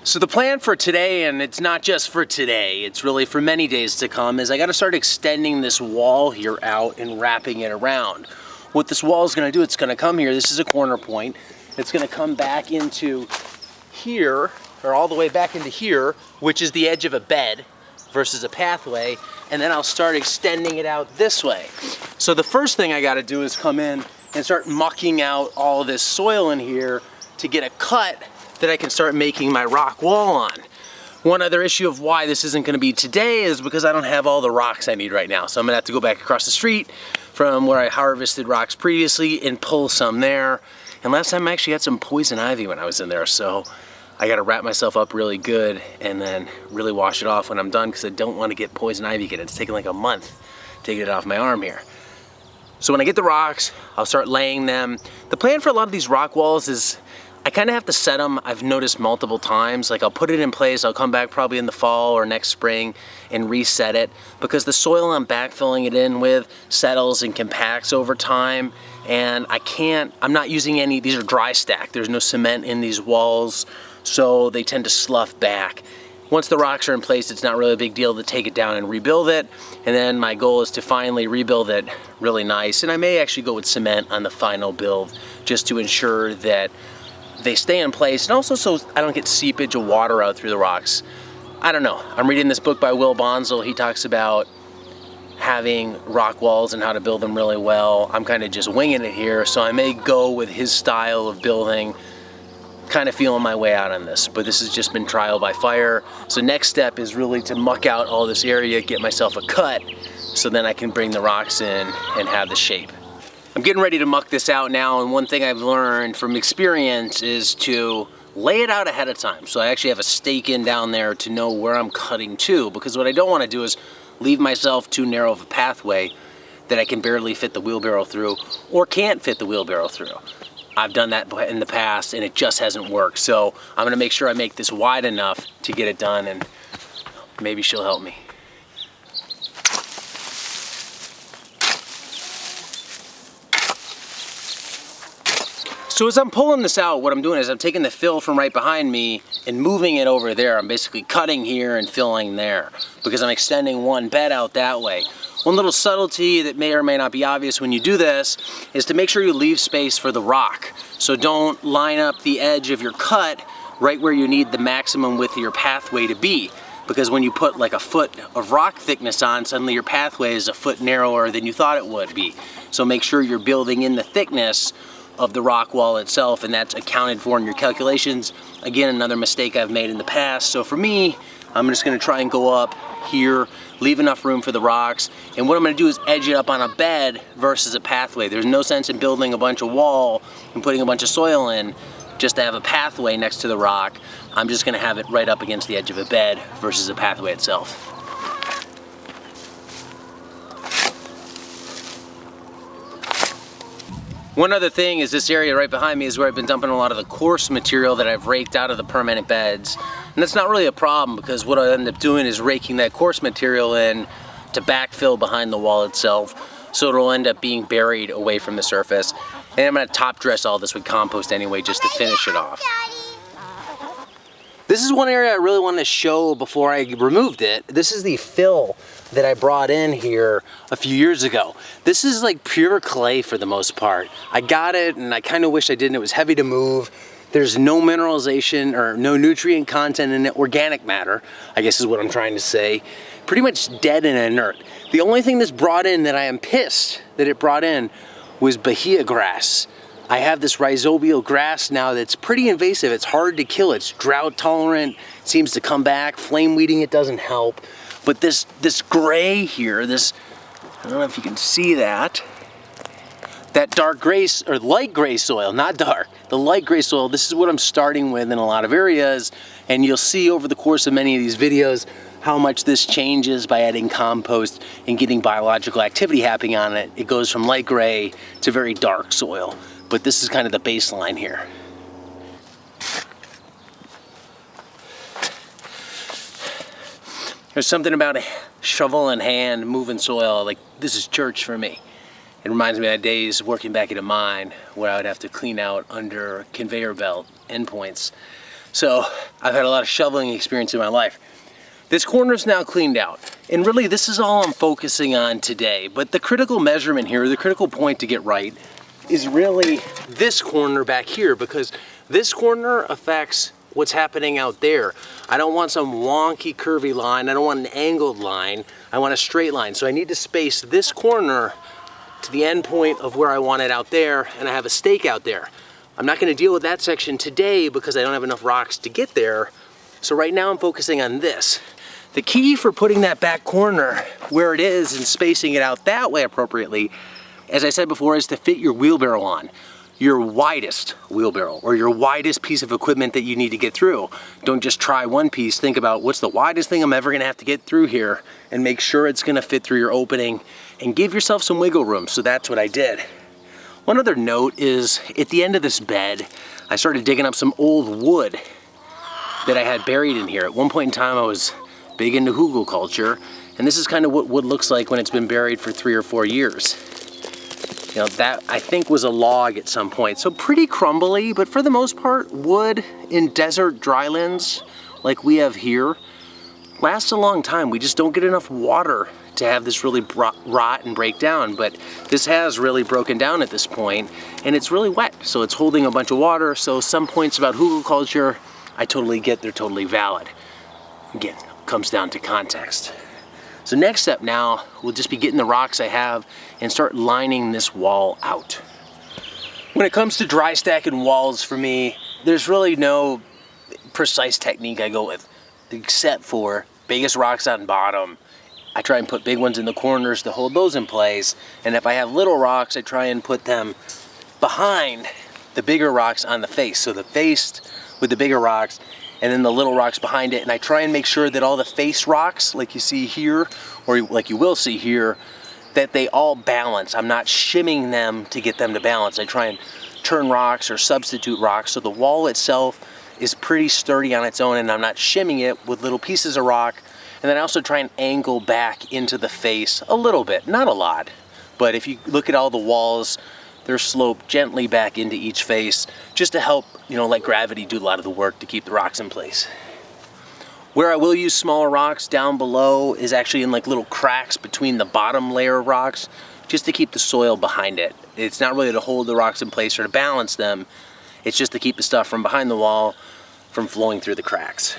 So the plan for today, and it's not just for today, it's really for many days to come, is I gotta start extending this wall here out and wrapping it around. What this wall is gonna do, it's gonna come here, this is a corner point, it's gonna come back into here, or all the way back into here, which is the edge of a bed versus a pathway, and then I'll start extending it out this way. So the first thing I gotta do is come in and start mucking out all this soil in here to get a cut that I can start making my rock wall on. One other issue of why this isn't gonna be today is because I don't have all the rocks I need right now. So I'm gonna have to go back across the street from where I harvested rocks previously and pull some there. And last time I actually had some poison ivy when I was in there, so I gotta wrap myself up really good and then really wash it off when I'm done, because I don't wanna get poison ivy again. It's taken like a month to get it off my arm here. So when I get the rocks, I'll start laying them. The plan for a lot of these rock walls is I kind of have to set them, I've noticed multiple times. Like I'll put it in place, I'll come back probably in the fall or next spring and reset it, because the soil I'm backfilling it in with settles and compacts over time, and I'm not using any, these are dry stack, there's no cement in these walls, so they tend to slough back. Once the rocks are in place, it's not really a big deal to take it down and rebuild it, and then my goal is to finally rebuild it really nice, and I may actually go with cement on the final build just to ensure that they stay in place, and also so I don't get seepage of water out through the rocks. I don't know. I'm reading this book by Will Bonzel. He talks about having rock walls and how to build them really well. I'm kind of just winging it here, so I may go with his style of building, kind of feeling my way out on this, but this has just been trial by fire. So next step is really to muck out all this area, get myself a cut, so then I can bring the rocks in and have the shape. I'm getting ready to muck this out now, and one thing I've learned from experience is to lay it out ahead of time. So I actually have a stake in down there to know where I'm cutting to, because what I don't want to do is leave myself too narrow of a pathway that I can barely fit the wheelbarrow through or can't fit the wheelbarrow through. I've done that in the past and it just hasn't worked. So I'm gonna make sure I make this wide enough to get it done, and maybe she'll help me. So as I'm pulling this out, what I'm doing is I'm taking the fill from right behind me and moving it over there. I'm basically cutting here and filling there because I'm extending one bed out that way. One little subtlety that may or may not be obvious when you do this is to make sure you leave space for the rock. So don't line up the edge of your cut right where you need the maximum width of your pathway to be. Because when you put like a foot of rock thickness on, suddenly your pathway is a foot narrower than you thought it would be. So make sure you're building in the thickness of the rock wall itself, and that's accounted for in your calculations. Again, another mistake I've made in the past. So for me, I'm just gonna try and go up here, leave enough room for the rocks, and what I'm gonna do is edge it up on a bed versus a pathway. There's no sense in building a bunch of wall and putting a bunch of soil in just to have a pathway next to the rock. I'm just gonna have it right up against the edge of a bed versus a pathway itself. One other thing is this area right behind me is where I've been dumping a lot of the coarse material that I've raked out of the permanent beds. And that's not really a problem, because what I end up doing is raking that coarse material in to backfill behind the wall itself, so it'll end up being buried away from the surface. And I'm gonna top dress all this with compost anyway, just to finish it off. This is one area I really wanted to show before I removed it. This is the fill that I brought in here a few years ago. This is like pure clay for the most part. I got it and I kind of wish I didn't. It was heavy to move. There's no mineralization or no nutrient content in it. Organic matter, I guess is what I'm trying to say. Pretty much dead and inert. The only thing this brought in that I am pissed that it brought in was Bahia grass. I have this rhizobial grass now that's pretty invasive. It's hard to kill. It's drought tolerant. It seems to come back. Flame weeding it doesn't help. But this gray here, this, I don't know if you can see that. That dark gray, or light gray soil, not dark. The light gray soil, this is what I'm starting with in a lot of areas. And you'll see over the course of many of these videos how much this changes by adding compost and getting biological activity happening on it. It goes from light gray to very dark soil. But this is kind of the baseline here. There's something about a shovel in hand, moving soil, like this is church for me. It reminds me of days working back at a mine where I would have to clean out under conveyor belt endpoints. So I've had a lot of shoveling experience in my life. This corner is now cleaned out. And really this is all I'm focusing on today. But the critical measurement here, the critical point to get right is really this corner back here, because this corner affects what's happening out there. I don't want some wonky curvy line. I don't want an angled line. I want a straight line. So I need to space this corner to the end point of where I want it out there, and I have a stake out there. I'm not gonna deal with that section today because I don't have enough rocks to get there. So right now I'm focusing on this. The key for putting that back corner where it is and spacing it out that way appropriately, as I said before, is to fit your wheelbarrow on. Your widest wheelbarrow or your widest piece of equipment that you need to get through. Don't just try one piece, think about what's the widest thing I'm ever gonna have to get through here and make sure it's gonna fit through your opening and give yourself some wiggle room. So that's what I did. One other note is at the end of this bed, I started digging up some old wood that I had buried in here. At one point in time, I was big into hugel culture, and this is kind of what wood looks like when it's been buried for 3 or 4 years. You know, that I think was a log at some point. So pretty crumbly, but for the most part, wood in desert drylands like we have here lasts a long time. We just don't get enough water to have this really rot and break down, but this has really broken down at this point, and it's really wet, so it's holding a bunch of water. So some points about hugel culture, I totally get, they're totally valid. Again, comes down to context. So next step now will just be getting the rocks I have and start lining this wall out. When it comes to dry stacking walls for me, there's really no precise technique I go with, except for biggest rocks on bottom. I try and put big ones in the corners to hold those in place. And if I have little rocks, I try and put them behind the bigger rocks on the face. So the face with the bigger rocks, and then the little rocks behind it. And I try and make sure that all the face rocks, like you see here, or like you will see here, that they all balance. I'm not shimming them to get them to balance. I try and turn rocks or substitute rocks so the wall itself is pretty sturdy on its own, and I'm not shimming it with little pieces of rock. And then I also try and angle back into the face a little bit, not a lot. But if you look at all the walls, they're sloped gently back into each face just to help, you know, let gravity do a lot of the work to keep the rocks in place. Where I will use smaller rocks down below is actually in like little cracks between the bottom layer of rocks, just to keep the soil behind it. It's not really to hold the rocks in place or to balance them. It's just to keep the stuff from behind the wall from flowing through the cracks.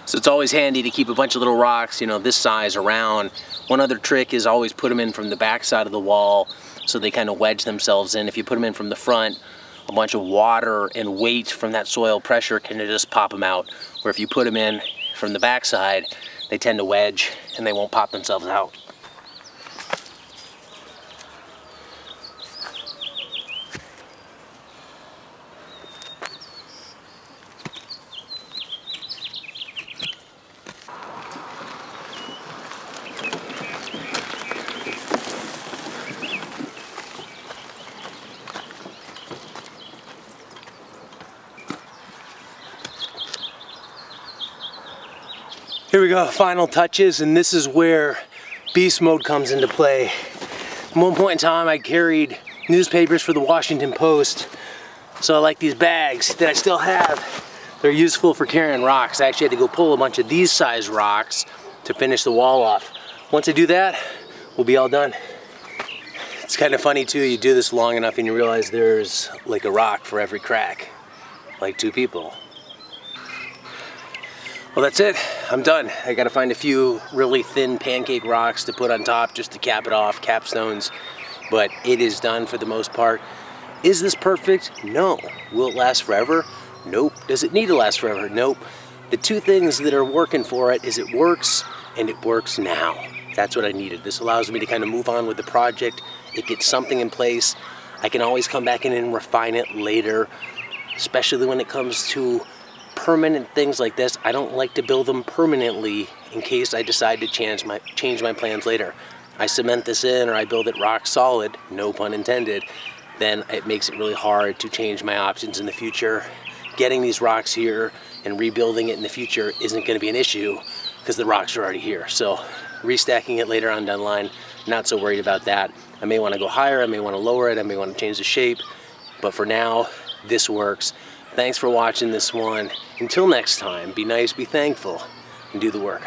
So it's always handy to keep a bunch of little rocks, you know, this size around. One other trick is always put them in from the back side of the wall so they kind of wedge themselves in. If you put them in from the front, a bunch of water and weight from that soil pressure can just pop them out. Where if you put them in from the back side, they tend to wedge and they won't pop themselves out. Here we go, final touches, and this is where beast mode comes into play. At one point in time, I carried newspapers for the Washington Post, so I like these bags that I still have. They're useful for carrying rocks. I actually had to go pull a bunch of these size rocks to finish the wall off. Once I do that, we'll be all done. It's kind of funny too, you do this long enough and you realize there's like a rock for every crack, like 2 people. Well, that's it. I'm done. I gotta find a few really thin pancake rocks to put on top just to cap it off, capstones, but it is done for the most part. Is this perfect? No. Will it last forever? Nope. Does it need to last forever? Nope. The 2 things that are working for it is it works and it works now. That's what I needed. This allows me to kind of move on with the project. It gets something in place. I can always come back in and refine it later, especially when it comes to permanent things like this. I don't like to build them permanently in case I decide to change my plans later. I cement this in or I build it rock solid, no pun intended, then it makes it really hard to change my options in the future. Getting these rocks here and rebuilding it in the future isn't going to be an issue because the rocks are already here. So restacking it later on down the line, not so worried about that. I may want to go higher, I may want to lower it, I may want to change the shape, but for now, this works. Thanks for watching this one. Until next time, be nice, be thankful, and do the work.